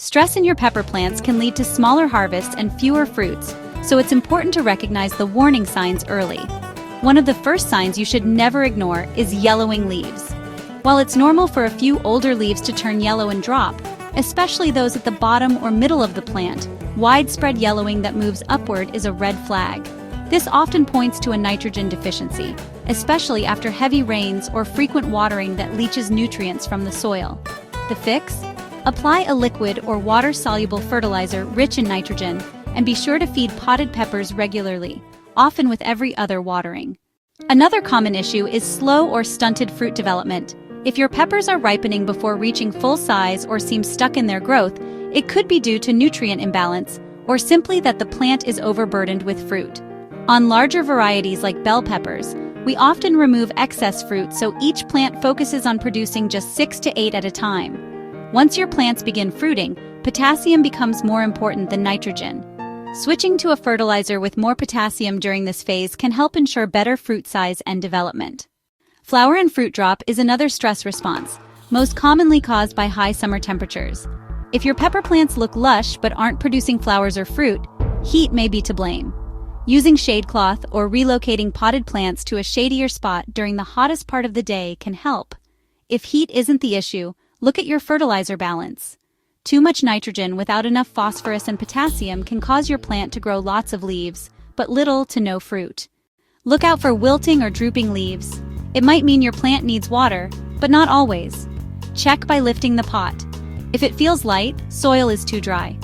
Stress in your pepper plants can lead to smaller harvests and fewer fruits, so it's important to recognize the warning signs early. One of the first signs you should never ignore is yellowing leaves. While it's normal for a few older leaves to turn yellow and drop, especially those at the bottom or middle of the plant, widespread yellowing that moves upward is a red flag. This often points to a nitrogen deficiency, especially after heavy rains or frequent watering that leaches nutrients from the soil. The fix? Apply a liquid or water-soluble fertilizer rich in nitrogen, and be sure to feed potted peppers regularly, often with every other watering. Another common issue is slow or stunted fruit development. If your peppers are ripening before reaching full size or seem stuck in their growth, it could be due to nutrient imbalance or simply that the plant is overburdened with fruit. On larger varieties like bell peppers, we often remove excess fruit so each plant focuses on producing just 6 to 8 at a time. Once your plants begin fruiting, potassium becomes more important than nitrogen. Switching to a fertilizer with more potassium during this phase can help ensure better fruit size and development. Flower and fruit drop is another stress response, most commonly caused by high summer temperatures. If your pepper plants look lush but aren't producing flowers or fruit, heat may be to blame. Using shade cloth or relocating potted plants to a shadier spot during the hottest part of the day can help. If heat isn't the issue, look at your fertilizer balance. Too much nitrogen without enough phosphorus and potassium can cause your plant to grow lots of leaves, but little to no fruit. Look out for wilting or drooping leaves. It might mean your plant needs water, but not always. Check by lifting the pot. If it feels light, soil is too dry.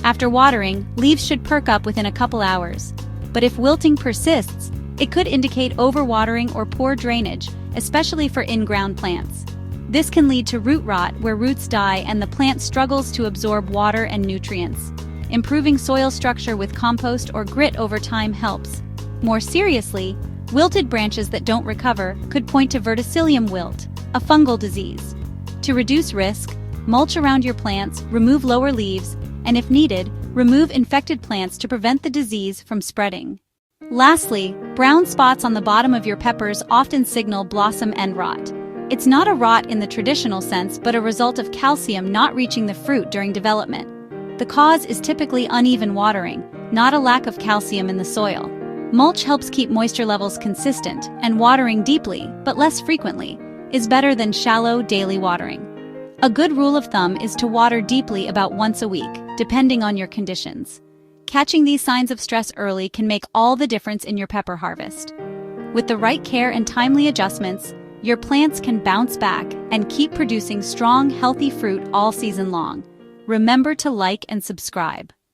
After watering, leaves should perk up within a couple hours. But if wilting persists, it could indicate overwatering or poor drainage, especially for in-ground plants. This can lead to root rot where roots die and the plant struggles to absorb water and nutrients. Improving soil structure with compost or grit over time helps. More seriously, wilted branches that don't recover could point to verticillium wilt, a fungal disease. To reduce risk, mulch around your plants, remove lower leaves, and if needed, remove infected plants to prevent the disease from spreading. Lastly, brown spots on the bottom of your peppers often signal blossom end rot. It's not a rot in the traditional sense, but a result of calcium not reaching the fruit during development. The cause is typically uneven watering, not a lack of calcium in the soil. Mulch helps keep moisture levels consistent, and watering deeply, but less frequently, is better than shallow, daily watering. A good rule of thumb is to water deeply about once a week, depending on your conditions. Catching these signs of stress early can make all the difference in your pepper harvest. With the right care and timely adjustments, your plants can bounce back and keep producing strong, healthy fruit all season long. Remember to like and subscribe.